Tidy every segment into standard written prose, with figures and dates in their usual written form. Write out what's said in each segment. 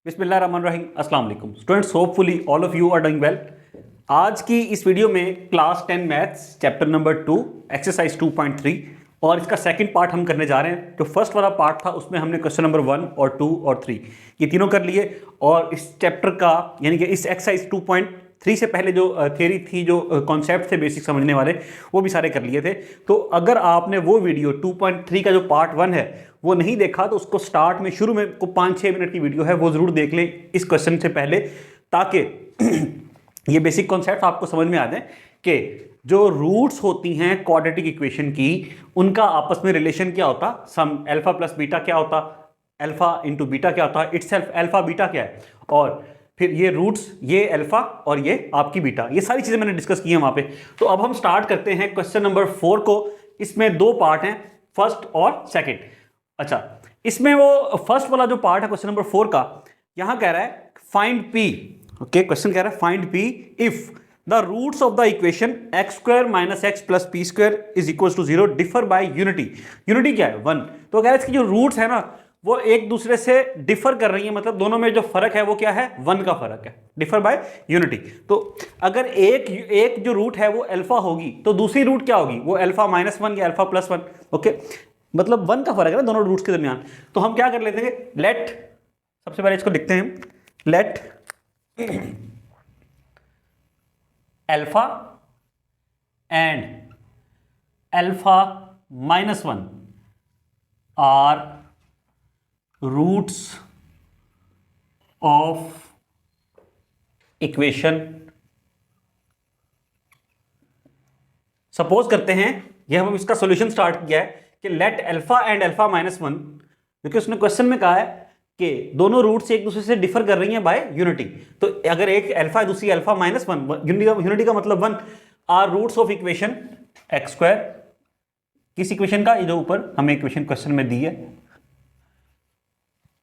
बिस्मिल्लाहिर्रहमानिर्रहीम, अस्सलाम वालेकुम students, hopefully all of you are doing well. आज की इस वीडियो में class 10 maths chapter number 2 exercise 2.3 और इसका सेकंड पार्ट हम करने जा रहे हैं। जो फर्स्ट वाला पार्ट था उसमें हमने क्वेश्चन नंबर 1 और 2 और 3 ये तीनों कर लिए और इस चैप्टर का यानी कि इस एक्सरसाइज 2.3 से पहले जो थियरी थी, जो कॉन्सेप्ट थे बेसिक समझने वाले, वो भी सारे कर लिए थे। तो अगर आपने वो वीडियो 2.3 का जो पार्ट 1 है वो नहीं देखा तो उसको स्टार्ट में शुरू में को 5-6 मिनट की वीडियो है वो जरूर देख लें इस क्वेश्चन से पहले, ताकि ये बेसिक कॉन्सेप्ट आपको समझ में आ जाए कि जो रूट्स होती हैं क्वाड्रेटिक इक्वेशन की, उनका आपस में रिलेशन क्या होता, सम अल्फा प्लस बीटा क्या होता, अल्फा इंटू बीटा क्या होता, इटसेल्फ अल्फा बीटा क्या है, और फिर ये रूट्स, ये अल्फा और ये आपकी बीटा, ये सारी चीजें मैंने डिस्कस की है वहां पे। तो अब हम स्टार्ट करते हैं क्वेश्चन नंबर 4 को। इसमें दो पार्ट हैं, फर्स्ट और सेकंड। अच्छा, इसमें वो फर्स्ट वाला जो पार्ट है क्वेश्चन नंबर 4 का, यहां कह रहा है फाइंड पी। ओके, क्वेश्चन कह रहा है find P if the roots of the equation x square minus x plus P square is equal to 0 differ by unity. Unity क्या है? 1। तो कह रहा है इसकी जो रूट्स है ना वो एक दूसरे से डिफर कर रही है, मतलब दोनों में जो फर्क है वो क्या है? 1 का फर्क है, डिफर बाय यूनिटी। तो अगर एक जो रूट है वो अल्फा होगी तो दूसरी रूट क्या होगी? वो अल्फा माइनस 1 या अल्फा प्लस 1। ओके, मतलब 1 का फर्क है ना दोनों रूट्स के दरमियान। तो हम क्या कर लेते हैं, लेट, सबसे पहले इसको लिखते हैं, let alpha and alpha minus 1 are roots of equation. Suppose करते हैं, यह हम इसका सॉल्यूशन स्टार्ट किया है कि let alpha and alpha minus 1, क्योंकि उसने क्वेश्चन में कहा है कि दोनों रूट्स एक दूसरे से डिफर कर रही हैं बाय यूनिटी। तो अगर एक अल्फा है दूसरी अल्फा माइनस 1, यूनिटी का मतलब 1, are roots of equation x square, किस इक्वेशन का? जो ऊपर हमें इक्वेशन क्वेश्चन में दी है।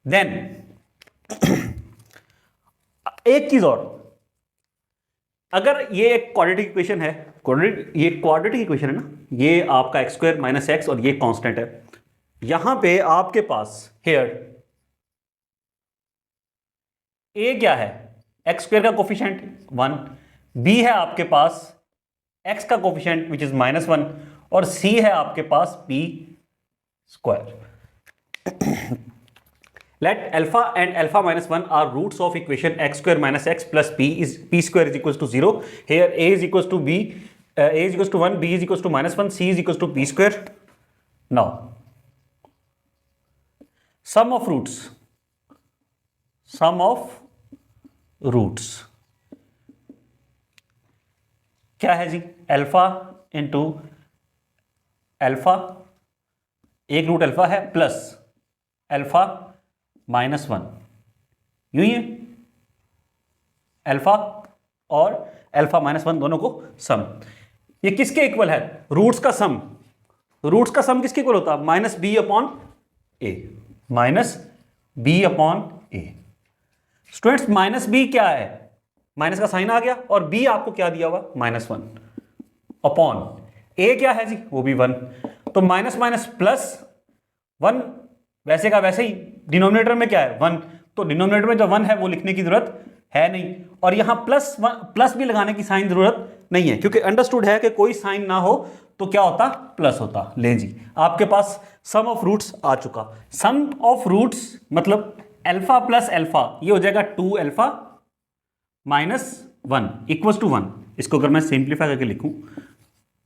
देन एक चीज और, अगर ये एक क्वाड्रेटिक इक्वेशन है, ये क्वाड्रेटिक इक्वेशन है ना, ये आपका एक्स स्क्वायर माइनस एक्स और ये कांस्टेंट है। यहां पे आपके पास हेयर ए क्या है? एक्स स्क्वायर का कोफिशिएंट 1, बी है आपके पास एक्स का कोफिशिएंट विच इज माइनस 1, और सी है आपके पास P square. Let alpha and alpha minus 1 are roots of equation x square minus x plus p square is equals to 0. Here a is equals to b, a is equals to 1, b is equals to minus 1, c is equals to p square. Now, sum of roots क्या है जी? Alpha into alpha, एक root alpha है, plus alpha minus 1, यूं ही है, alpha और alpha minus 1 दोनों को सम। ये किसके इक्वल है? रूट्स का सम। रूट्स का सम किसके इक्वल होता है? Minus B upon A, minus B upon A. Students, minus B क्या है? माइनस का साइन आ गया, और बी आपको क्या दिया हुआ? माइनस 1 अपॉन ए क्या है जी? वो भी 1। तो माइनस माइनस प्लस 1, वैसे का वैसे ही, डिनोमिनेटर में क्या है? 1। तो डिनोमिनेटर में जो 1 है वो लिखने की जरूरत है नहीं, और यहां प्लस भी लगाने की साइन जरूरत नहीं है, क्योंकि अंडरस्टूड है कि कोई साइन ना हो तो क्या होता? प्लस होता। ले जी, आपके पास सम ऑफ रूट्स आ चुका। सम ऑफ रूट्स मतलब अल्फा प्लस अल्फा, ये हो जाएगा 2 अल्फा माइनस 1 इक्वल टू 1। इसको अगर मैं सिंप्लीफाई करके लिखूं,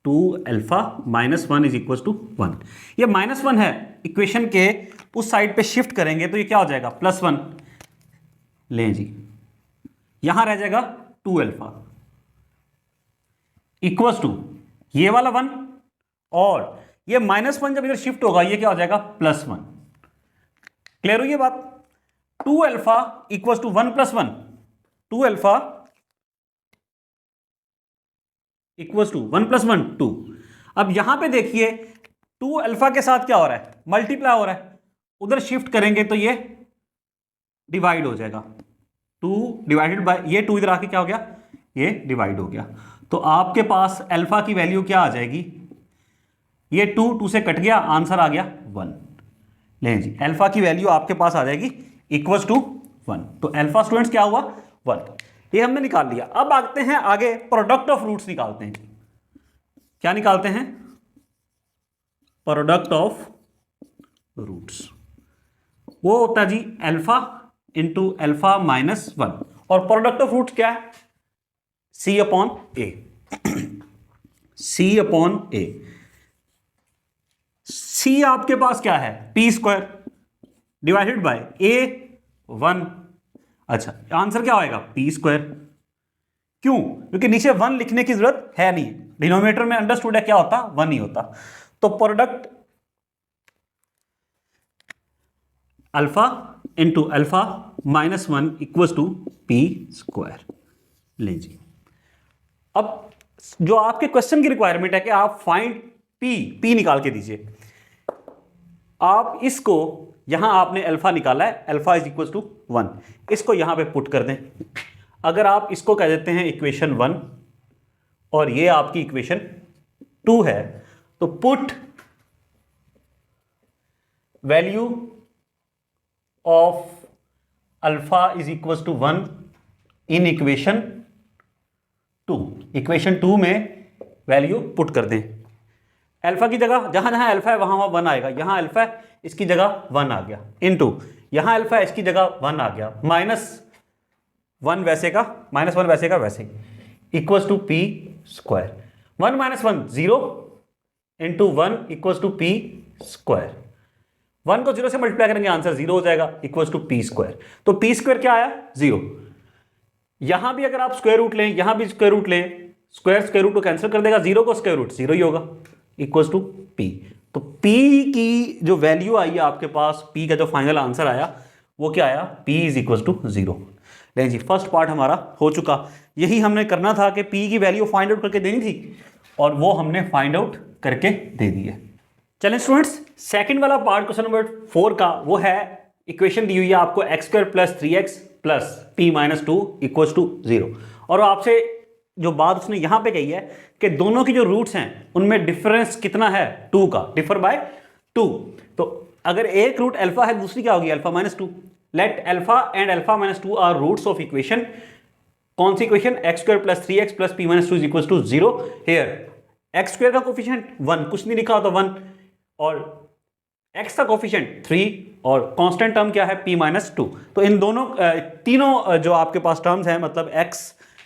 2 alpha minus 1 is equal to 1। ये माइनस 1 है, इक्वेशन के उस साइड पे शिफ्ट करेंगे तो ये क्या हो जाएगा? प्लस 1। लें जी, यहां रह जाएगा 2 अल्फा इक्वल टू ये वाला 1, और ये माइनस 1 जब इधर शिफ्ट होगा ये क्या हो जाएगा? प्लस 1। क्लियर हुई ये बात? 2 alpha equal to 1 plus 1, 2 alpha equal to 1 plus 1 2। अब यहां पे देखिए 2 अल्फा के साथ क्या हो रहा है? मल्टीप्लाई हो रहा है। उधर शिफ्ट करेंगे तो ये डिवाइड हो जाएगा, 2 डिवाइडेड बाय ये 2 इधर आके क्या हो गया? ये डिवाइड हो गया। तो आपके पास अल्फा की वैल्यू क्या आ जाएगी? ये 2 से कट गया, आंसर आ गया 1। लें जी, अल्फा की वैल्यू आपके पास आ जाएगी इक्वल टू 1। तो अल्फा स्टूडेंट्स क्या हुआ 1, ये हमने निकाल लिया। अब आते हैं आगे, प्रोडक्ट ऑफ रूट्स निकालते हैं। क्या निकालते हैं? Product of roots. वो होता है जी अल्फा इंटू अल्फा माइनस 1, और प्रोडक्ट ऑफ रूट्स क्या है? सी upon A. C upon A. सी आपके पास क्या है? पी स्क्वायर डिवाइडेड बाय ए 1। अच्छा, आंसर क्या होएगा? P square. क्यों? क्योंकि नीचे 1 लिखने की जरूरत है नहीं, डिनोमिनेटर में अंडरस्टूड है क्या होता? 1 ही होता। तो product alpha into alpha minus 1 equals to P square. ले जी, अब जो आपके क्वेश्चन की रिक्वायरमेंट है कि आप फाइंड पी निकाल के दीजिए। आप इसको, यहां आपने अल्फा निकाला है, अल्फा इज इक्वल टू 1, इसको यहां पे पुट कर दें। अगर आप इसको कह देते हैं इक्वेशन 1 और ये आपकी इक्वेशन 2 है, तो put value of alpha is equal to 1 in equation 2। Equation 2 में वैल्यू पुट कर दें। अल्फा की जगह जहां जहां अल्फा है वहां 1 आएगा। यहां अल्फा है, इसकी जगह 1 आ गया, इनटू यहां अल्फा है, इसकी जगह 1 आ गया, माइनस 1 वैसे का, माइनस 1 वैसे का वैसे, equals to P square. 1 minus 1 0 into 1 equals to P square. 1 को 0 से मल्टीप्लाई करेंगे, आंसर 0 हो जाएगा, इक्वल्स टू पी स्क्वायर। तो पी स्क्वायर क्या आया? 0। यहां भी अगर आप स्क्वायर रूट लें, यहां भी स्क्वायर रूट लें, स्क्वायर स्क्वायर रूट को कैंसिल कर देगा, 0 को स्क्वायर रूट 0 ही होगा, इक्वल्स टू पी। तो पी की जो वैल्यू आई है आपके पास, पी का जो फाइनल आंसर आया वो क्या आया? P is equals to 0। नहीं जी, फर्स्ट पार्ट हमारा हो चुका। यही हमने करना था कि पी की वैल्यू फाइंड आउट करके देनी थी, और वो हमने फाइंड आउट करके दे दी है। चलें स्टूडेंट्स, सेकंड वाला पार्ट क्वेश्चन नंबर 4 का, वो है इक्वेशन दी हुई है आपको x square plus 3x plus P minus 2 equals to 0, और आपसे जो बात उसने यहां पे कही है कि दोनों की जो रूट्स हैं उनमें डिफरेंस कितना है? 2 का, डिफर बाय 2। तो अगर एक रूट अल्फा है, दूसरी क्या होगी? Alpha minus 2। Let alpha and alpha minus 2 are roots of equation. कौन सी equation? X square plus 3x plus P minus 2 equals to 0। Here x square का कोफिशिएंट 1, कुछ नहीं लिखा होता 1, और x का कोफिशिएंट 3, और कांस्टेंट टर्म क्या है? p minus 2। तो इन दोनों तीनों जो आपके पास टर्म्स हैं, मतलब x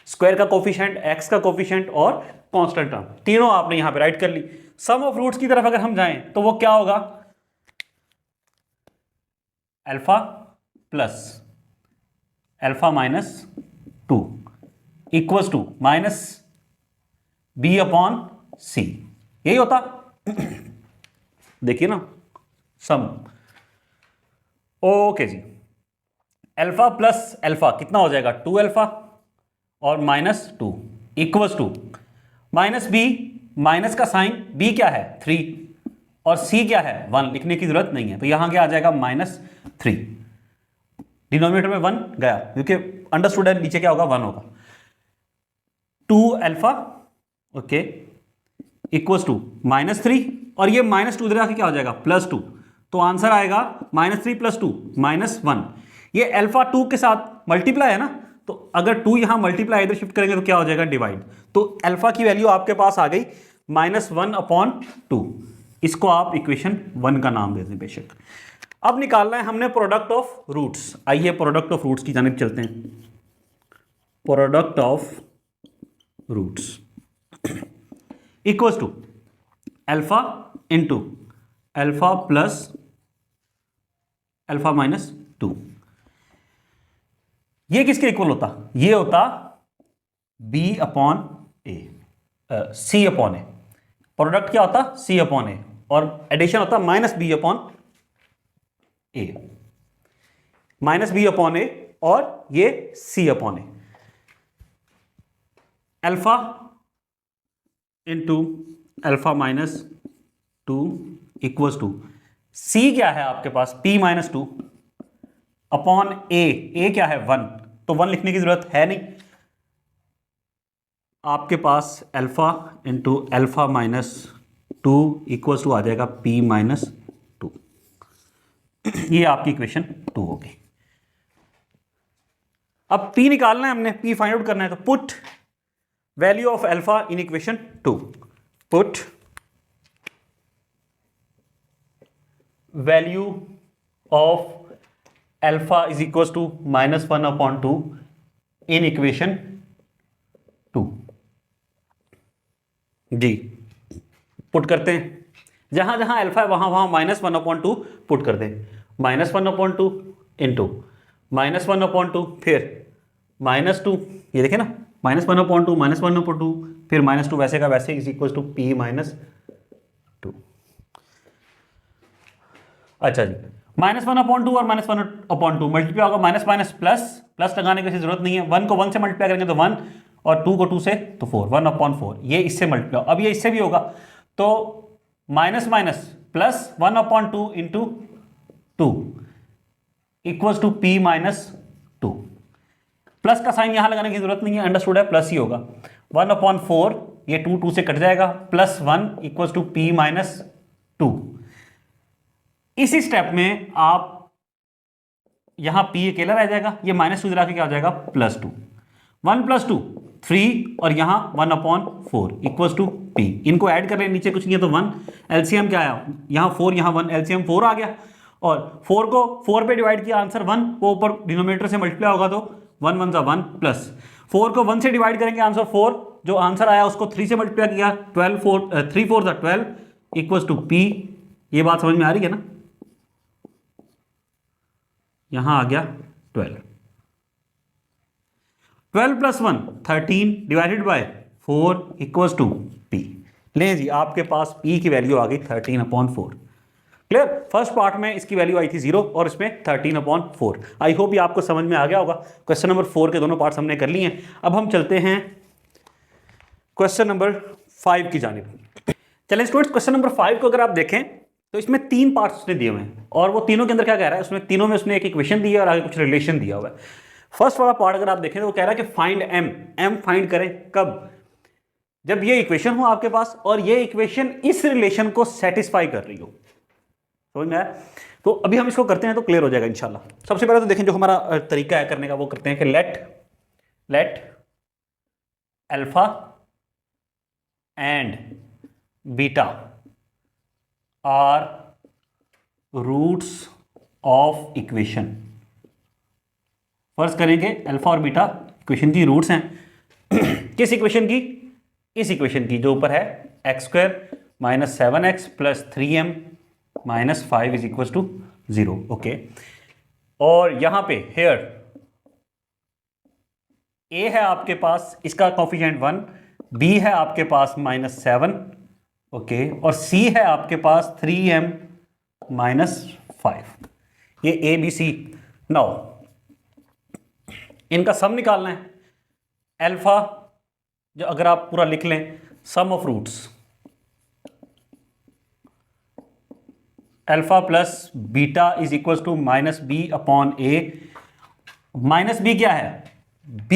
स्क्वायर का कोफिशिएंट, x का कोफिशिएंट और कांस्टेंट टर्म, तीनों आपने यहां पे राइट कर ली। सम ऑफ रूट्स की तरफ अगर हम जाएं तो वो क्या होगा? Alpha plus alpha minus 2 equals to minus b upon c। यही होता देखिए ना, सम। ओके जी, अल्फा प्लस अल्फा कितना हो जाएगा? 2 अल्फा और minus 2 equals to minus B, minus का साइन, बी क्या है? 3, और सी क्या है? 1, लिखने की जरूरत नहीं है। तो यहां क्या आ जाएगा? माइनस 3। डिनोमिनेटर में 1 गया, क्योंकि अंडरस्टूड है, नीचे क्या होगा? 1 होगा। 2 alpha okay equals to minus 3, और ये माइनस 2 इधर आके क्या हो जाएगा? प्लस 2। तो आंसर आएगा माइनस 3 प्लस 2 माइनस 1। ये अल्फा 2 के साथ मल्टीप्लाई है ना, तो अगर 2 यहां मल्टीप्लाई इधर शिफ्ट करेंगे तो क्या हो जाएगा? डिवाइड। तो अल्फा की वैल्यू आपके पास आ गई माइनस 1 अपॉन 2। इसको आप इक्वेशन 1 का नाम दे दें बेशक। अब निकालना है हमने प्रोडक्ट ऑफ रूट्स। आइए प्रोडक्ट ऑफ रूट्स की जानिब चलते हैं। Product of roots equals to alpha into alpha plus alpha minus 2। ये किसके इक्वल होता? ये होता b upon A, C upon A. Product क्या होता? c अपॉन ए, और एडिशन होता minus B upon A, minus B upon A, और ये c upon A. Alpha into alpha minus 2 equals to c क्या है आपके पास? p माइनस 2 अपॉन a क्या है? 1, तो 1 लिखने की जरूरत है नहीं। आपके पास alpha into alpha minus 2 equals to आ जाएगा p माइनस 2। ये आपकी इक्वेशन 2 होगी। अब P निकालना है हमने, P फाइंड आउट करना है, तो put value of alpha in equation 2, put value of alpha is equal to -1/2 in equation 2। जी पुट करते हैं, जहां जहां अल्फा है वहां वहां -1/2 पुट कर दें, -1/2 इंटू -1/2 फिर -2, ये देखें ना, -1/2 -1/2 फिर -2 वैसे का वैसे इज इक्वल टू P -2। अच्छा जी, -1/2 और -1/2 मल्टीप्लाई होगा, माइनस माइनस प्लस, प्लस लगाने की जरूरत नहीं है, 1 को 1 से मल्टीप्लाई करेंगे तो 1 और 2 को 2 से तो 4, 1/4, ये इससे मल्टीप्लाई, अब ये इससे भी होगा तो minus minus plus 1/2 into 2 equals to P -2। Plus का साइन यहां लगाने की जरूरत नहीं है, अंडरस्टूड है, प्लस ही होगा, 1/4, ये 2 2 से कट जाएगा, +1 इक्वल्स टू P -2। इसी स्टेप में आप यहां P अकेला रह जाएगा, ये -2 के क्या हो जाएगा, +2, 1 + 2 3 और यहां 1/4 इक्वल्स टू P। इनको ऐड कर लें, नीचे कुछ नहीं है तो 1, एलसीएम क्या आया, यहां 4 यहां 1, एलसीएम 4 आ गया, और 4 को 4 पे डिवाइड किया, आंसर 1 को ऊपर डिनोमिनेटर से मल्टीप्लाई होगा तो 1 1 = 1 प्लस 4 को 1 से डिवाइड करेंगे, आंसर 4, जो आंसर आया उसको 3 से मल्टीप्लाई किया, 3 4 12 इक्वल्स टू P। ये बात समझ में आ रही है ना, यहां आ गया 12, 12 + 1 13 divided by 4 equals to P। लें जी, आपके पास P की वैल्यू आ गई 13/4। क्लियर, फर्स्ट पार्ट में इसकी वैल्यू आई थी 0 और इसमें 13/4। आई होप ये आपको समझ में आ गया होगा। क्वेश्चन नंबर 4 के दोनों पार्ट्स हमने कर लिए हैं। अब हम चलते हैं क्वेश्चन नंबर 5 की जानिब। चलें स्टूडेंट्स, क्वेश्चन नंबर 5 को अगर आप देखें तो इसमें 3 पार्ट्स उसने दिए हुए हैं, और वो तीनों के अंदर क्या कह रहा है, उसमें तीनों में उसने एक इक्वेशन दी है और आगे कुछ रिलेशन दिया हुआ है। फर्स्ट वाला पार्ट अगर आप देखें तो वो कह रहा है कि फाइंड m फाइंड करें कब, जब ये इक्वेशन हो आपके पास और ये इक्वेशन इस रिलेशन को सेटिस्फाई कर रही हो। समझ में आया? तो अभी हम इसको करते हैं तो क्लियर हो जाएगा इंशाल्लाह। सबसे पहले तो देखें, जो हमारा तरीका है करने का वो करते हैं कि let alpha and beta are roots of equation. फर्ज करेंगे अल्फा और बीटा इक्वेशन की रूट्स हैं। किस इक्वेशन की? इस इक्वेशन की जो ऊपर है x² - 7x + 3m - 5 = 0। ओके, और यहां पे हेयर a है आपके पास, इसका कोफिशिएंट 1, b है आपके पास -7, ओके, और c है आपके पास 3m - 5। ये a b c। नाउ इनका सम निकालना है। अल्फा जो अगर आप पूरा लिख लें, sum of roots alpha plus beta is equal to -b/a। -b क्या है? b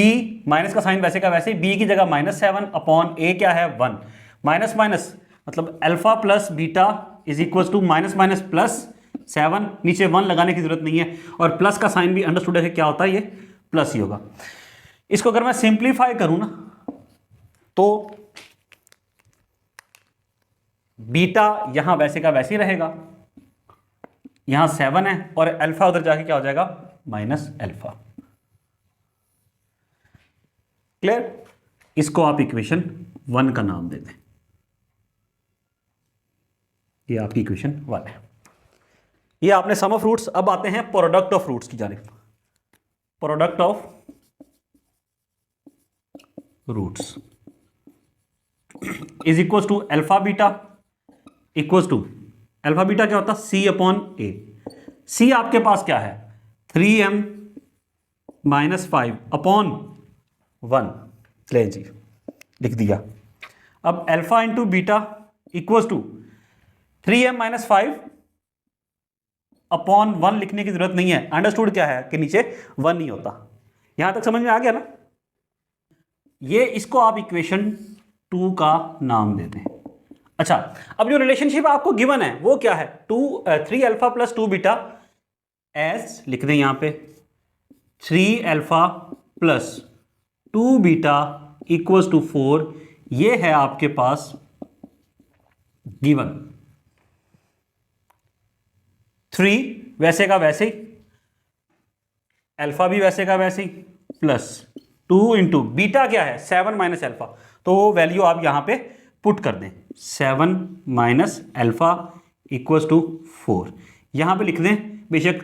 माइनस का साइन वैसे का वैसे, b की जगह -7/a क्या है? 1। माइनस माइनस मतलब alpha plus beta is equal to -+ 7, नीचे 1 लगाने की जरूरत नहीं है, और प्लस का साइन भी अंडरस्टूड है क्या होता है, ये प्लस ही होगा। इसको अगर मैं सिंप्लीफाई करूं ना तो बीटा यहां वैसे का वैसे ही रहेगा, यहां 7 है, और अल्फा उधर जाके क्या हो जाएगा? -अल्फा। क्लियर? इसको आप इक्वेशन 1 का नाम दे दें। ये आपकी इक्वेशन 1 है। ये आपने सम ऑफ रूट्स। अब आते हैं प्रोडक्ट ऑफ रूट्स की जानिब। Product of roots is equal to alpha beta equal to, alpha beta क्या होता है? c/a। c आपके पास क्या है? 3m - 5/1। ले जी, लिख दिया। अब alpha into beta equal to 3m - 5/1 लिखने की जरूरत नहीं है। अंडरस्टूड क्या है कि नीचे 1 नहीं होता। यहां तक समझ में आ गया ना? ये इसको आप इक्वेशन 2 का नाम देते हैं। अच्छा, अब जो रिलेशनशिप आपको गिवन है वो क्या है? 3α + 2β एस लिख दें यहां पे 3α प्लस 2 बीटा इक्वल्स टू 4, ये है आपके पास गिवन। 3 वैसे का वैसे ही, अल्फा भी वैसे का वैसे ही, प्लस 2 इंटू बीटा क्या है 7 माइनस अल्फा, तो वो वैल्यू आप यहां पे पुट कर दें, 7 माइनस अल्फा इक्वल्स टू 4, यहां पे लिख दें बेशक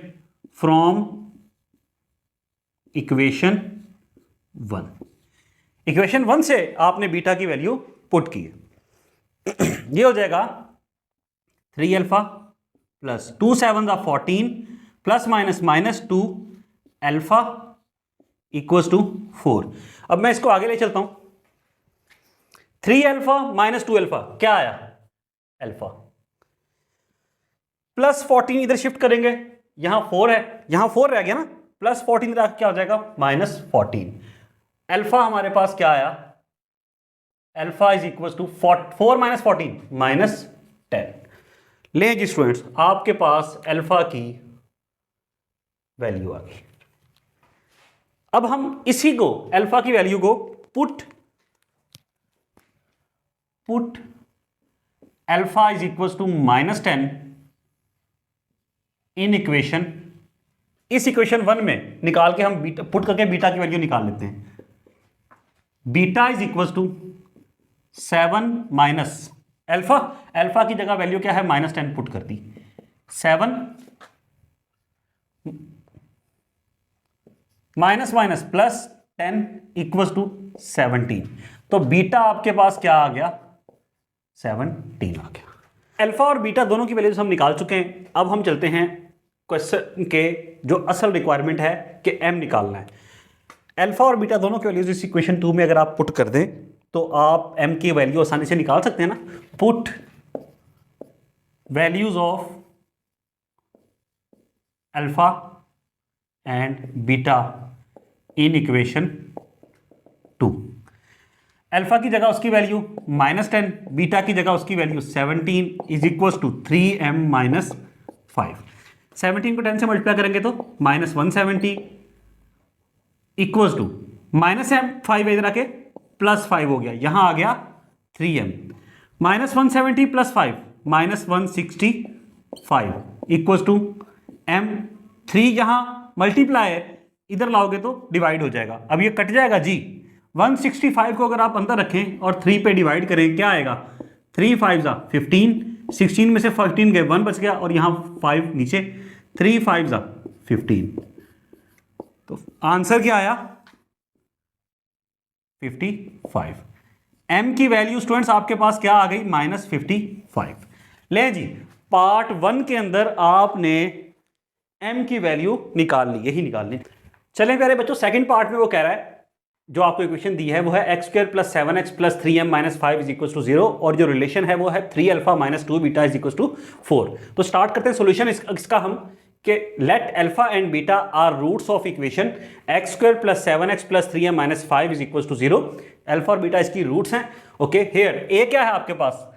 फ्रॉम इक्वेशन 1। इक्वेशन 1 से आपने बीटा की वैल्यू पुट की है। ये हो जाएगा 3 alpha plus 2 7 14 plus minus minus 2 alpha equals to 4। अब मैं इसको आगे ले चलता हूं, 3 अल्फा माइनस 2 अल्फा क्या आया अल्फा, प्लस 14 इधर शिफ्ट करेंगे, यहां 4 है, यहां 4 रह गया ना, प्लस 14 इधर क्या हो जाएगा माइनस 14। अल्फा हमारे पास क्या आया, alpha is equal to 4 minus 14 minus 10। ले जी स्टूडेंट्स, आपके पास अल्फा की वैल्यू आ गई। अब हम इसी को अल्फा की वैल्यू को put alpha is equal to minus 10 in equation, इस इक्वेशन 1 में निकाल के हम बीटा पुट करके बीटा की वैल्यू निकाल लेते हैं। Beta is equal to 7 minus alpha, alpha की जगह वैल्यू क्या है माइनस 10 पुट कर दी, 7 minus minus plus 10 equal to 17, तो बीटा आपके पास क्या आ गया 17 आ गया। अल्फा और बीटा दोनों की वैल्यूज हम निकाल चुके हैं। अब हम चलते हैं क्वेश्चन के जो असल रिक्वायरमेंट है कि एम निकालना है। अल्फा और बीटा दोनों की वैल्यूज इस इक्वेशन 2 में अगर आप पुट कर दें तो आप एम की वैल्यू आसानी से निकाल सकते हैं ना। Put values of alpha and beta in equation 2। Alpha की जगह उसकी वैल्यू -10, बीटा की जगह उसकी value 17 is equal to 3m minus 5। 17 को 10 से मल्टीप्लाई करेंगे तो -170 इक्वल टू -m 5 इधर आके +5 हो गया, यहां आ गया 3m, -170 + 5 -165 इक्वल टू m। 3 यहां मल्टीप्लाई है, इधर लाओगे तो डिवाइड हो जाएगा, अब ये कट जाएगा जी। 165 को अगर आप अंदर रखें और 3 पे डिवाइड करें क्या आएगा, 3 5 15, 16 में से 14 गए 1 बच गया और यहां 5 नीचे, 3 5 15, तो आंसर क्या आया 55। m की वैल्यू स्टूडेंट्स आपके पास क्या आ गई -55। ले जी, पार्ट 1 के अंदर आपने m की वैल्यू निकाल ली, यही निकालनी। चलें प्यारे बच्चों, सेकंड पार्ट में वो कह रहा है जो आपको इक्वेशन दी है वो है x² + 7x + 3m - 5 is equal to 0, और जो रिलेशन है वो है 3 alpha - 2 beta is equal to 4। तो स्टार्ट करते हैं सोल्यूशन इसका हम कि let alpha and beta are roots of equation x² + 7x + 3m - 5 is equal to 0। Alpha और बीटा इसकी रूट्स हैं। ओके, हियर a क्या है आपके पास,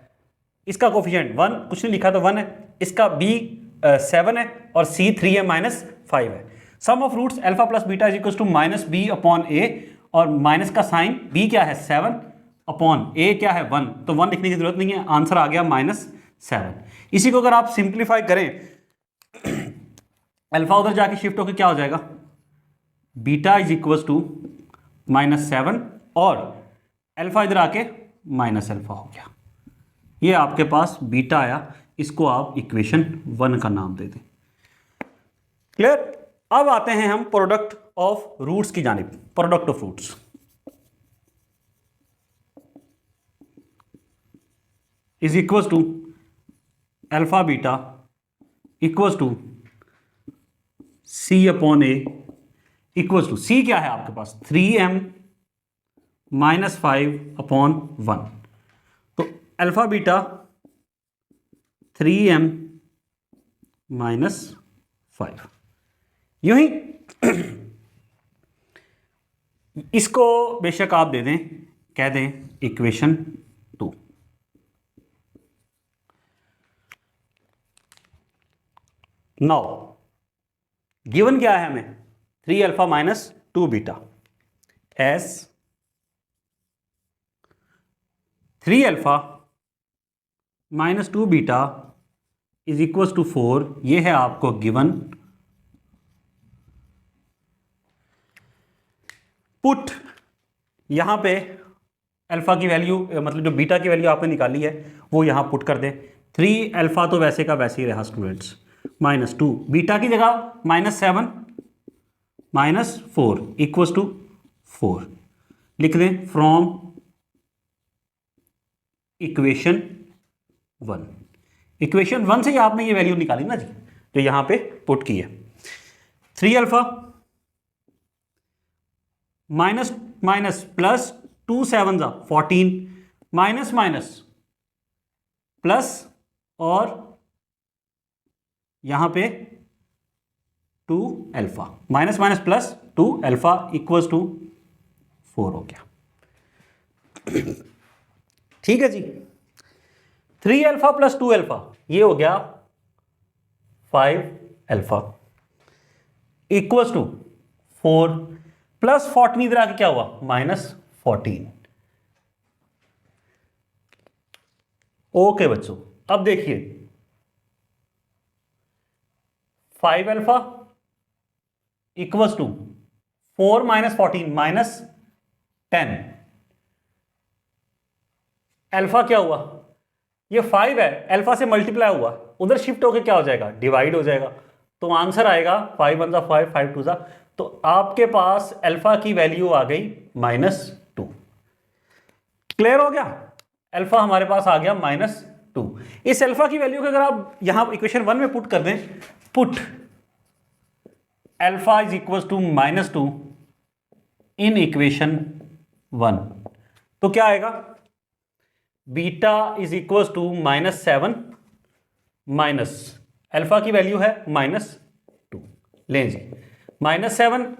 इसका कोफिशिएंट 1, कुछ नहीं लिखा तो 1 है, इसका b 7 है और c 3m - 5 है। Sum of roots alpha plus beta is equal to -b/a, और माइनस का साइन b क्या है 7/a क्या है 1, तो 1 लिखने की जरूरत नहीं है, आंसर आ गया -7। इसी को अगर आप सिंप्लीफाई करें अल्फा उधर जाके शिफ्ट होकर क्या हो जाएगा, बीटा इज इक्वल टू -7 और अल्फा इधर आके -अल्फा हो गया, ये आपके पास बीटा आया। इसको आप इक्वेशन 1 का नाम दे दें। क्लियर। अब आते हैं हम प्रोडक्ट ऑफ रूट्स की जानिब, product of roots. Is equal to alpha beta equal to c/a equal to c क्या है आपके पास 3m - 5/1, तो अल्फा बीटा 3m - 5, यूं ही इसको बेशक आप दे दें, कह दें इक्वेशन 2। नाउ गिवन क्या है हमें 3 alpha - 2 beta, as 3 alpha minus 2 beta is equal to 4। ये है आपको गिवन। पुट यहां पे अल्फा की वैल्यू मतलब जो बीटा की वैल्यू आपने निकाली है वो यहां पुट कर दें। 3 अल्फा तो वैसे का वैसे ही रहा स्टूडेंट्स, माइनस 2 बीटा की जगह -7 -4 इक्वल टू 4 लिख दें फ्रॉम इक्वेशन 1। इक्वेशन 1 से ही आपने ये वैल्यू निकाली ना जी, जो यहां पे पुट की है। 3 alpha minus minus plus 2 7 14 minus minus plus और यहां पे 2 alpha minus minus plus 2 alpha equals to 4 हो गया। ठीक है जी। 3 अल्फा प्लस 2 अल्फा ये हो गया 5 अल्फा इक्वल्स टू 4 प्लस 14 इधर आके क्या हुआ -14। ओके बच्चों, अब देखिए 5 अल्फा इक्वल्स टू 4 -14 -10। अल्फा क्या हुआ, ये 5 है, अल्फा से मल्टीप्लाई हुआ, उधर शिफ्ट होके क्या हो जाएगा, डिवाइड हो जाएगा। तो आंसर आएगा 5 1 5 5 2 तो आपके पास अल्फा की वैल्यू आ गई -2। क्लियर हो गया, अल्फा हमारे पास आ गया -2। इस अल्फा की वैल्यू को अगर आप यहां इक्वेशन 1 में पुट कर दें, put alpha is equal to -2 in equation 1, तो क्या आएगा, beta is equal to -7 minus alpha की वैल्यू है -2। लें जी, -7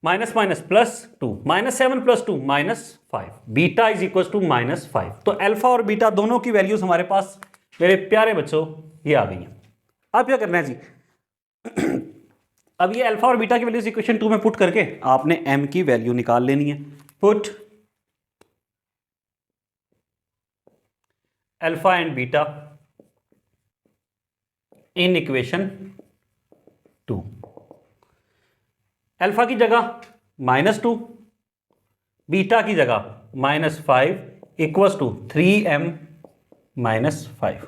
minus minus +2 -7 +2 -5 beta is equal to -5। तो अल्फा और बीटा दोनों की वैल्यूज हमारे पास मेरे प्यारे बच्चों ये आ गई हैं। अब क्या करना है जी अब ये अल्फा और बीटा की वैल्यूज इक्वेशन 2 में पुट करके आपने m की वैल्यू निकाल लेनी है। Put alpha and beta in equation 2। Alpha की जगह -2, बीटा की जगह -5 equals to 3m -5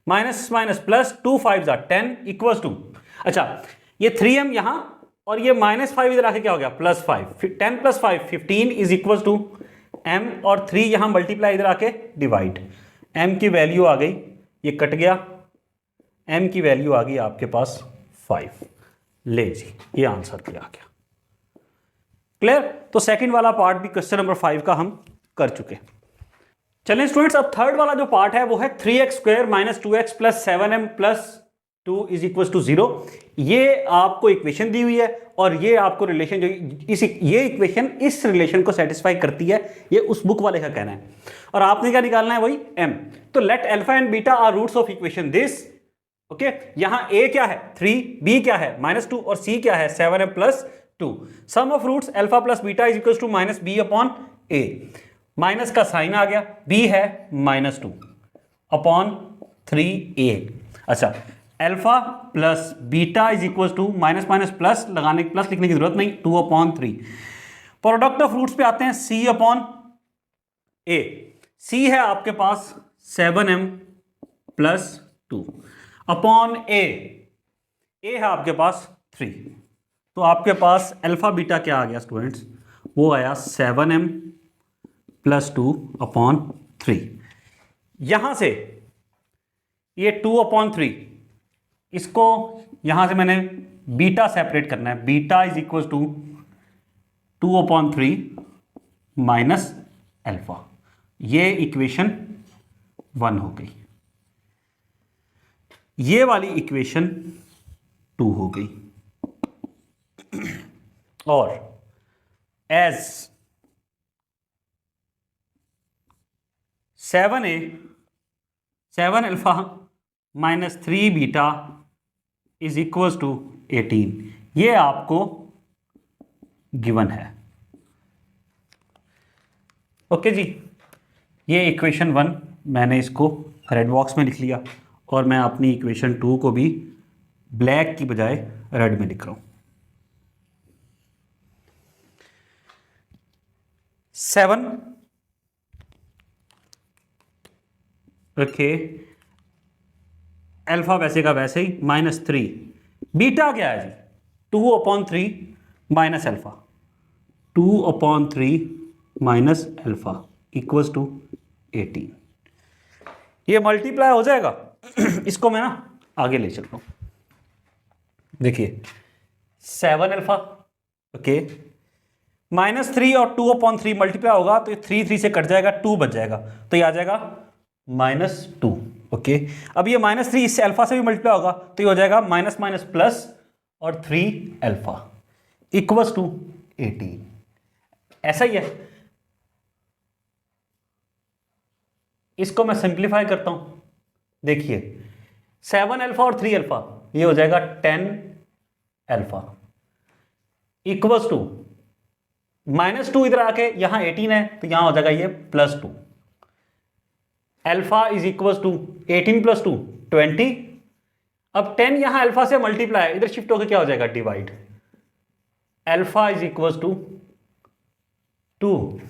minus minus plus 2 5 10 equals to, अच्छा ये 3m यहां और ये -5 इधर आके क्या हो गया +5, 10 + 5 15 इज इक्वल्स टू m और 3 यहां मल्टीप्लाई इधर आके डिवाइड, m की वैल्यू आ गई, ये कट गया, m की वैल्यू आ गई आपके पास 5। ले जी, ये आंसर किया आ गया। क्लियर। तो सेकंड वाला पार्ट भी क्वेश्चन नंबर 5 का हम कर चुके। चलें स्टूडेंट्स, अब थर्ड वाला जो पार्ट है वो है 3x² - 2x + 7m + 2 is equal to 0। ये आपको इक्वेशन दी हुई है और ये आपको रिलेशन जो ये इक्वेशन इस रिलेशन को सेटिस्फाई करती है, ये उस बुक वाले का कहना है। और आपने क्या निकालना है, वही m। तो let alpha and beta are roots of equation this. Okay, यहां a क्या है 3, b क्या है -2 और c क्या है 7m + 2। Sum of roots alpha plus beta is equal to -b/a। Minus का साइन आ गया, b है -2 अपॉन 3a। अच्छा, alpha plus beta is equal to minus minus plus लगाने प्लस लिखने की जरूरत नहीं, 2/3। प्रोडक्ट ऑफ रूट्स पे आते हैं, c/a। c है आपके पास 7m + 2 अपॉन a है आपके पास 3। तो आपके पास अल्फा बीटा क्या आ गया स्टूडेंट्स, वो आया 7m + 2 अपॉन 3। यहां से ये 2/3, इसको यहां से मैंने बीटा सेपरेट करना है, beta is equal to 2/3 minus alpha. ये इक्वेशन 1 हो गई, ये वाली इक्वेशन 2 हो गई। और as 7 alpha - 3 beta is equal to 18, ये आपको गिवन है। ओके जी, ये इक्वेशन 1 मैंने इसको रेड बॉक्स में लिख लिया और मैं अपनी इक्वेशन 2 को भी ब्लैक की बजाय रेड में लिख रहा हूं। 7 ओके, अल्फा वैसे का वैसे ही -3, बीटा क्या है जी? 2/3 minus alpha, 2/3 minus alpha equals to 18। ये मल्टीप्लाई हो जाएगा। इसको मैं ना आगे ले चलता हूं। देखिए 7 अल्फा ओके, -3 और 2/3 मल्टीप्लाई होगा तो 3 से कट जाएगा, 2 बच जाएगा, तो ये आ जाएगा -2 ओके। अब ये -3 इससे अल्फा से भी मल्टीप्लाई होगा तो ये हो जाएगा माइनस माइनस प्लस और 3 अल्फा इक्वल्स टू 18। ऐसा ही है। इसको मैं सिंप्लीफाई करता हूं। देखिए 7 अल्फा और 3 अल्फा, ये हो जाएगा 10 अल्फा इक्वल्स टू -2, इधर आके यहां 18 है तो यहां हो जाएगा ये +2। Alpha is equals to 18 + 2 20। अब 10 यहां अल्फा से मल्टीप्लाई, इधर शिफ्ट होकर क्या हो जाएगा? Divide. Alpha is equals to 2।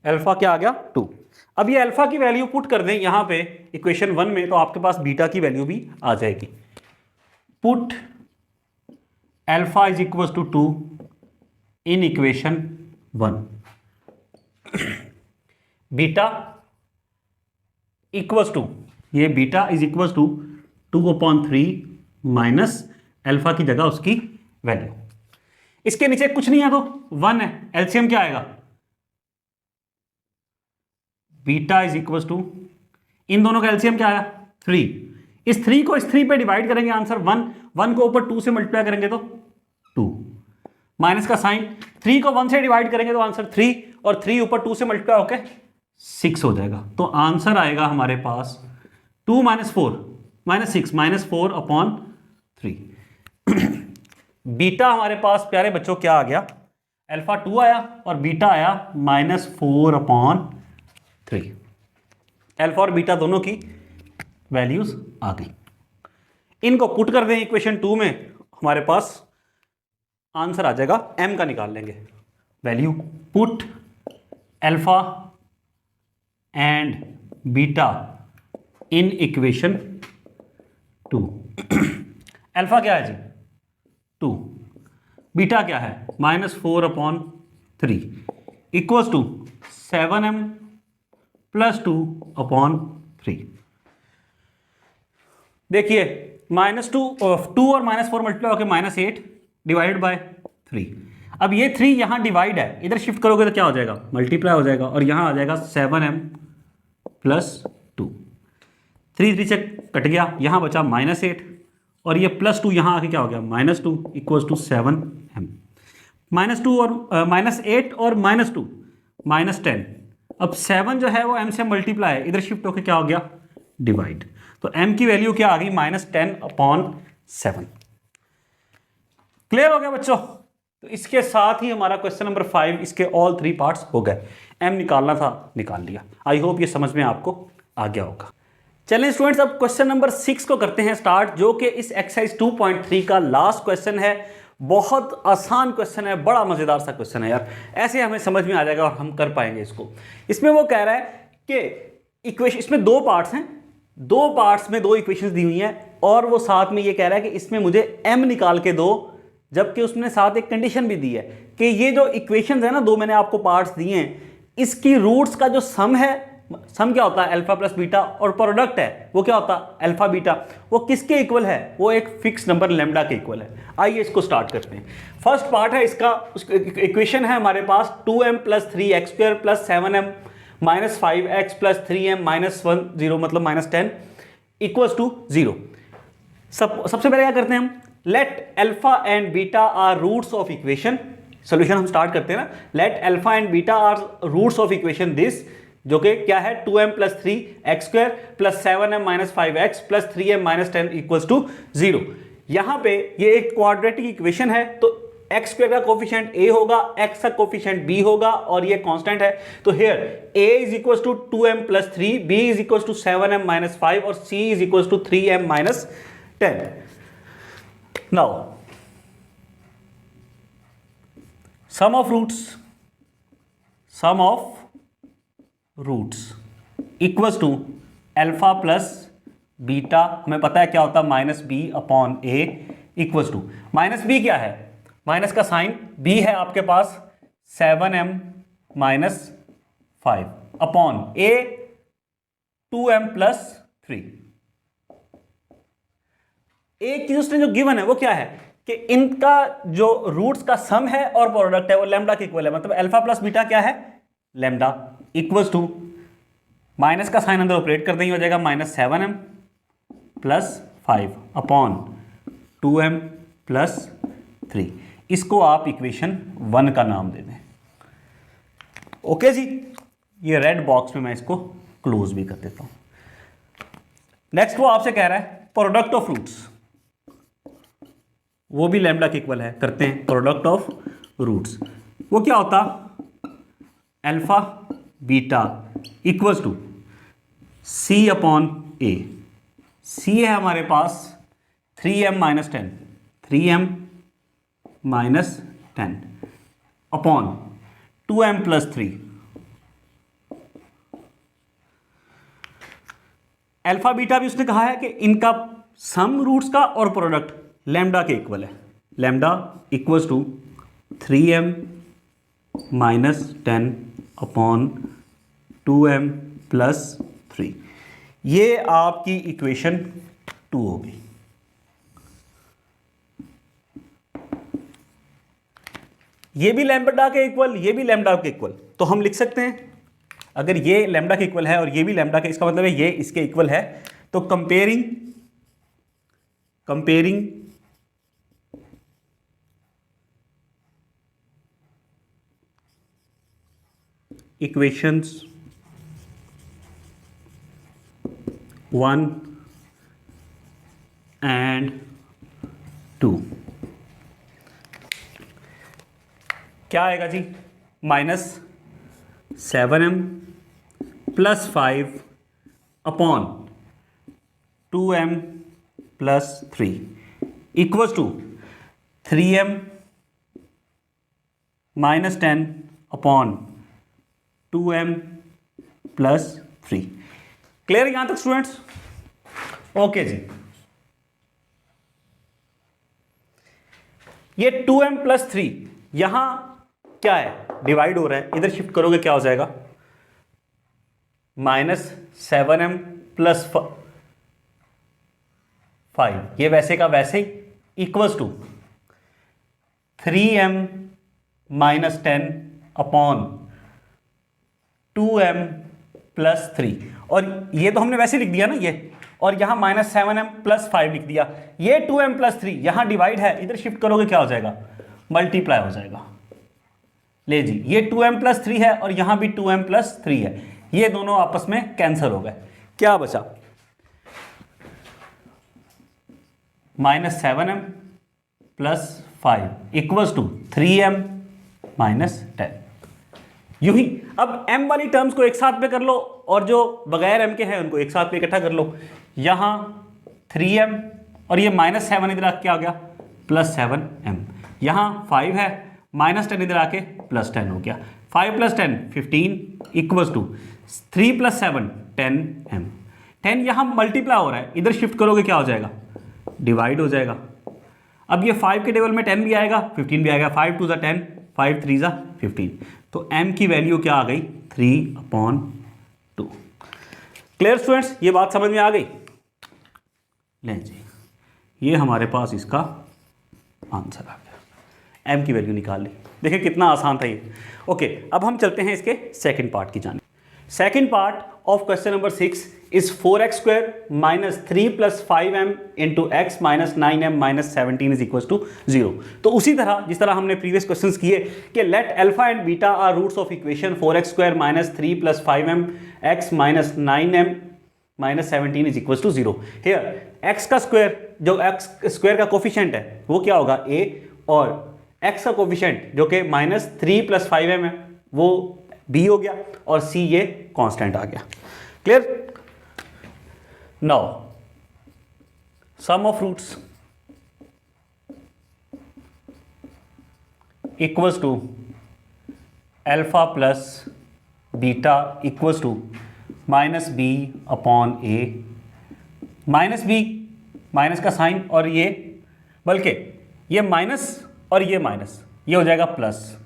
Alpha क्या आ गया? 2। अब ये अल्फा की वैल्यू पुट कर दें यहां पे इक्वेशन 1 में, तो आपके पास बीटा की वैल्यू भी आ जाएगी। Put alpha is equals to 2 in equation 1, beta equals to, ये beta is equals to 2/3 minus alpha की जगह उसकी वैल्यू। इसके नीचे कुछ नहीं है तो 1 है, एलसीएम क्या आएगा? बीटा इज इक्वल्स टू, इन दोनों का एलसीएम क्या आया? 3। इस 3 को इस 3 पे डिवाइड करेंगे, आंसर 1। 1 को ऊपर 2 से मल्टीप्लाई करेंगे तो 2, माइनस का साइन, 3 को 1 से डिवाइड करेंगे तो आंसर 3, और 3 ऊपर 2 से मल्टीप्लाई होकर 6 हो जाएगा। तो आंसर आएगा हमारे पास 2 - 4 -6 -4/3। बीटा हमारे पास प्यारे बच्चों क्या आ गया? अल्फा 2 आया और बीटा आया -4/3। अल्फा और बीटा दोनों की वैल्यूज आ गई। इनको पुट कर दें इक्वेशन 2 में, हमारे पास आंसर आ जाएगा, m का निकाल लेंगे value. Put alpha and beta in equation 2। Alpha क्या है जी? 2, बीटा क्या है? -4/3 इक्वल्स टू 7m + 2/3। देखिए -2 और -4 मल्टीप्लाई होकर -8 डिवाइडेड बाय 3। अब ये 3 यहां डिवाइड है, इधर शिफ्ट करोगे तो क्या हो जाएगा? मल्टीप्लाई हो जाएगा, और यहां आ जाएगा 7m + 2। 3 से कट गया, यहां बचा -8, और ये +2 यहां आके क्या हो गया? -2 इक्वल्स टू 7m। -2 और -8 और -2 -10। अब 7 जो है वो m से मल्टीप्लाई है, इधर शिफ्ट होकर क्या हो गया? डिवाइड। तो m की वैल्यू क्या आ गई? -10/7। क्लियर हो गया बच्चों? तो इसके साथ ही हमारा क्वेश्चन नंबर 5, इसके ऑल 3 पार्ट्स हो गए। m निकालना था, निकाल लिया। आई होप ये समझ में आपको आ गया होगा। चलिए स्टूडेंट्स, अब क्वेश्चन नंबर 6 को करते हैं स्टार्ट, जो कि इस एक्सरसाइज 2.3 का लास्ट क्वेश्चन है। बहुत आसान क्वेश्चन है, बड़ा मजेदार सा क्वेश्चन है यार, ऐसे हमें समझ में आ जाएगा और हम कर पाएंगे इसको। इसमें वो कह रहा है कि इक्वेशन, इसमें 2 पार्ट्स हैं, 2 पार्ट्स में 2 इक्वेशंस दी हुई हैं, और वो साथ में ये कह रहा है कि इसमें मुझे m निकाल के दो, जबकि उसने साथ एक कंडीशन भी दी है कि ये जो इक्वेशंस है ना, 2 मैंने आपको पार्ट्स दिए हैं, इसकी रूट्स का जो सम है, सम क्या होता है? अल्फा प्लस बीटा, और प्रोडक्ट है वो क्या होता है? Alpha beta. वो किसके इक्वल है? वो एक फिक्स नंबर लैम्डा के इक्वल है। आइए इसको स्टार्ट करते हैं। फर्स्ट पार्ट है इसका, इक्वेशन है हमारे पास 2m + 3x² + 7m - 5x + 3m - 10 मतलब -10 इक्वल्स टू 0। सबसे पहले क्या करते हैं हम? Let alpha and beta are roots of equation. Solution हम स्टार्ट करते हैं ना। Let alpha and beta are roots of equation this, जो कि क्या है? 2m + 3x² + 7m - 5x + 3m - 10 equals to 0। यहां पे ये एक क्वाड्रेटिक इक्वेशन है, तो एक्स स्क्वायर का कोफिशिएंट a होगा, x का कोफिशिएंट b होगा और ये कांस्टेंट है। तो here a is equal to 2m plus 3, b is equal to 7m minus 5 और c is equal to 3m minus 10। Now sum of roots equals to alpha plus beta, हमें पता है क्या होता है minus B upon A, equals to minus B क्या है, minus का साइन b है आपके पास 7m minus 5 upon a 2m plus 3। एक चीज उसने जो गिवन है वो क्या है कि इनका जो रूट्स का सम है और प्रोडक्ट है वो लैम्डा के इक्वल है, मतलब अल्फा प्लस बीटा क्या है लैम्डा, इक्वल्स टू माइनस का साइन अंदर ऑपरेट कर देंगे, हो जाएगा minus 7m plus 5 upon 2m plus 3। इसको आप इक्वेशन 1 का नाम दे दें। ओके जी, ये रेड बॉक्स में मैं इसको क्लोज भी कर देता हूं। नेक्स्ट वो आपसे कह रहा है प्रोडक्ट ऑफ रूट्स, वो भी लैम्डा के इक्वल है, करते हैं प्रोडक्ट ऑफ रूट्स। वो क्या होता, alpha beta equals to c upon A, c है हमारे पास 3m minus 10, 3m minus 10 upon 2m plus 3। Alpha beta भी उसने कहा है कि इनका सम रूट्स का और प्रोडक्ट लैम्डा के इक्वल है, lambda equals to 3m minus 10 upon 2m plus 3। ये आपकी इक्वेशन 2 होगी। ये भी लैम्डा के इक्वल, ये भी लैम्डा के इक्वल, तो हम लिख सकते हैं अगर ये लैम्डा के इक्वल है और ये भी लैम्डा के, इसका मतलब है ये इसके इक्वल है, तो कंपेयरिंग इक्वेशंस 1 एंड 2 क्या आएगा जी, minus 7m plus 5 upon 2m plus 3 equals to 3m minus 10 upon 2m plus 3। Clear यहां तक स्टूडेंट्स? ओके जी, ये 2m प्लस 3 यहां क्या है, डिवाइड हो रहा है, इधर शिफ्ट करोगे क्या हो जाएगा, माइनस 7m प्लस 5, ये वैसे का वैसे ही equals to 3m minus 10 upon 2m plus 3। और ये तो हमने वैसे लिख दिया ना ये, और यहां माइनस 7m प्लस 5 लिख दिया, ये 2m प्लस 3 यहां डिवाइड है, इधर शिफ्ट करोगे क्या हो जाएगा, मल्टीप्लाई हो जाएगा। ले जी, ये 2m प्लस 3 है और यहां भी 2m प्लस 3 है, ये दोनों आपस में कैंसिल हो गए, क्या बचा, minus 7m plus 5 equals to 3m minus 10। यूं ही अब m वाली टर्म्स को एक साथ पे कर लो और जो बगैर m के हैं उनको एक साथ पे इकट्ठा कर लो। यहां 3m और ये माइनस 7 इधर आके क्या आ गया, प्लस 7m। यहां 5 है, माइनस 10 इधर आके प्लस 10 हो गया, 5 plus 10 15 equals to 3 plus 7 10m। 10 यहां मल्टीप्लाई हो रहा है, इधर शिफ्ट करोगे क्या हो जाएगा, डिवाइड हो जाएगा। अब ये 5 के टेबल में 10 भी आएगा, 15 भी आएगा, 5 2 10, 5 3 15। तो m की वैल्यू क्या आ गई, 3/2। क्लियर स्टूडेंट्स, ये बात समझ में आ गई? लें जी, ये हमारे पास इसका आंसर आ गया, m की वैल्यू निकाल ली। देखिए कितना आसान था ये। ओके, अब हम चलते हैं इसके सेकंड पार्ट की जाने। Second part of question number 6 is 4x² minus 3 plus 5m into x minus 9m minus 17 is equal to 0। तो उसी तरह जिस तरह हमने प्रीवियस क्वेश्चंस किए कि let alpha and beta are roots of equation 4x² minus 3 plus 5m x minus 9m minus 17 is equal to 0। Here x का square जो एक्स स्क्वायर का कोफिशिएंट है वो क्या होगा a, और x का कोफिशिएंट जो कि -3 + 5m है वो b हो गया, और c ये कांस्टेंट आ गया। Clear? Now sum of roots equals to alpha plus beta equals to -b/a, -b minus का साइन, और ये बल्कि ये माइनस और ये माइनस, ये हो जाएगा प्लस,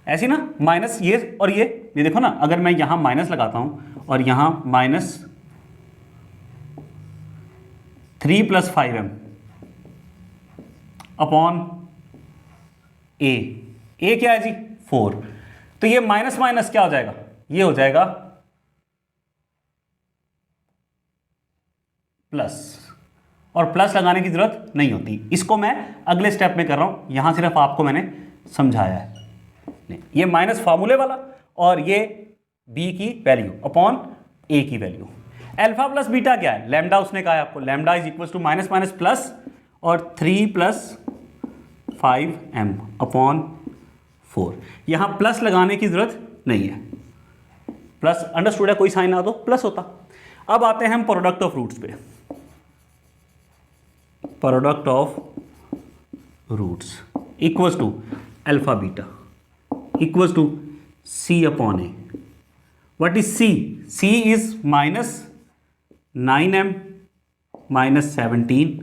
ऐसी ना, माइनस ये और ये देखो ना, अगर मैं यहां माइनस लगाता हूं और यहां -3 + 5m अपॉन a क्या है जी 4, तो ये माइनस माइनस क्या हो जाएगा, ये हो जाएगा प्लस, और प्लस लगाने की जरूरत नहीं होती। इसको मैं अगले स्टेप में कर रहा हूं, यहां सिर्फ आपको मैंने समझाया है। ये माइनस फार्मूले वाला और ये b की वैल्यू अपॉन a की वैल्यू। अल्फा प्लस बीटा क्या है, लैम्डा उसने कहा है आपको, lambda is equal to minus minus plus और 3 + 5m अपॉन 4। यहां प्लस लगाने की जरूरत नहीं है, प्लस अंडरस्टूड है, कोई साइन ना दो प्लस होता। अब आते हैं हम प्रोडक्ट ऑफ रूट्स पे। Product of roots equals to alpha beta equals to c upon a। What is c? c is -9m -17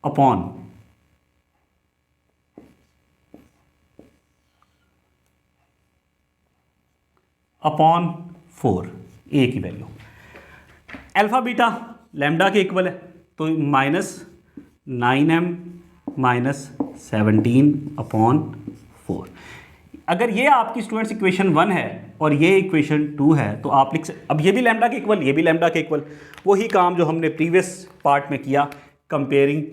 upon upon 4, a की वैल्यू। अल्फा बीटा लैम्डा के इक्वल है, तो -9m -17 अपॉन 4। अगर ये आपकी students equation 1 है और ये इक्वेशन 2 है तो आप लिख सकते, अब ये भी लैम्डा के इक्वल, ये भी लैम्डा के इक्वल, वही काम जो हमने प्रीवियस पार्ट में किया, कंपेयरिंग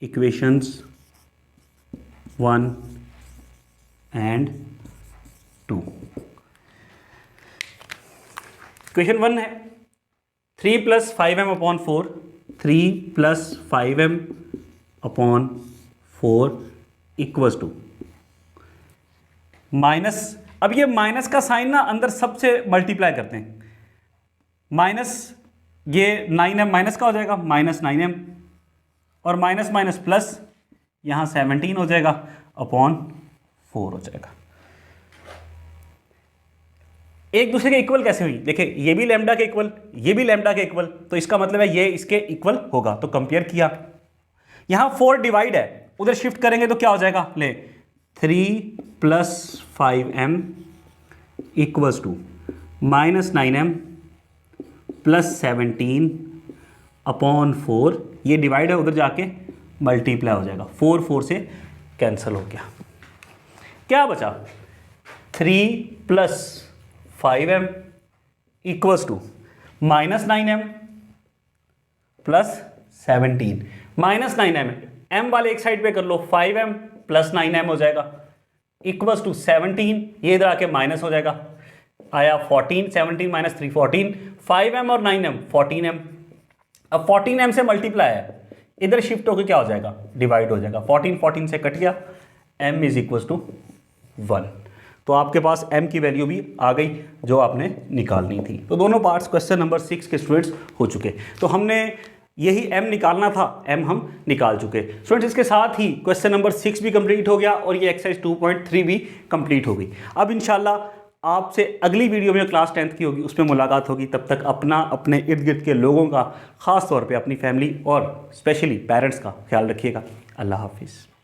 इक्वेशंस 1 एंड 2। इक्वेशन 1 है 3 + 5m upon 4, 3 + 5m upon 4 equals to minus, अब ये माइनस का साइन ना अंदर सबसे मल्टीप्लाई करते हैं, माइनस ये 9m माइनस का हो जाएगा -9m, और माइनस माइनस प्लस, यहाँ 17 हो जाएगा अपॉन 4 हो जाएगा। एक दूसरे के इक्वल कैसे हुई, देखिए ये भी लैम्डा के इक्वल, ये भी लैम्डा के इक्वल, तो इसका मतलब है ये इसके इक्वल होगा, तो कंपेयर किया। यहां 4 डिवाइड है, उधर शिफ्ट करेंगे तो क्या हो जाएगा, ले 3 + 5m equals to -9m +17 upon 4, ये डिवाइड है, उधर जाके मल्टीप्लाई हो जाएगा, 4 4 से कैंसिल हो गया। क्या बचा, 3 + 5m equals to -9m +17, -9m m वाले एक साइड पे कर लो, 5m + 9m हो जाएगा इक्वल्स टू 17, ये इधर आके माइनस हो जाएगा, आया 14, 17 - 3 14, 5m और 9m 14m। अब 14m से मल्टीप्लाई है, इधर शिफ्ट होकर क्या हो जाएगा, डिवाइड हो जाएगा, 14 14 से कट गया, m इज इक्वल्स टू 1। तो आपके पास m की वैल्यू भी आ गई जो आपने निकालनी थी। तो दोनों पार्ट्स क्वेश्चन नंबर 6 के स्टूडेंट्स हो चुके, तो हमने यही m निकालना था, m हम निकाल चुके स्टूडेंट्स। इसके साथ ही क्वेश्चन नंबर 6 भी कंप्लीट हो गया और ये एक्सरसाइज 2.3 भी कंप्लीट हो गई। अब इंशाल्लाह आपसे अगली वीडियो में क्लास 10th की होगी, उसमें मुलाकात होगी। तब तक अपने इर्द गिर्द के लोगों का, ख़ास तौर पे अपनी फैमिली और स्पेशली पेरेंट्स का ख्याल रखिएगा। अल्लाह हाफिज़।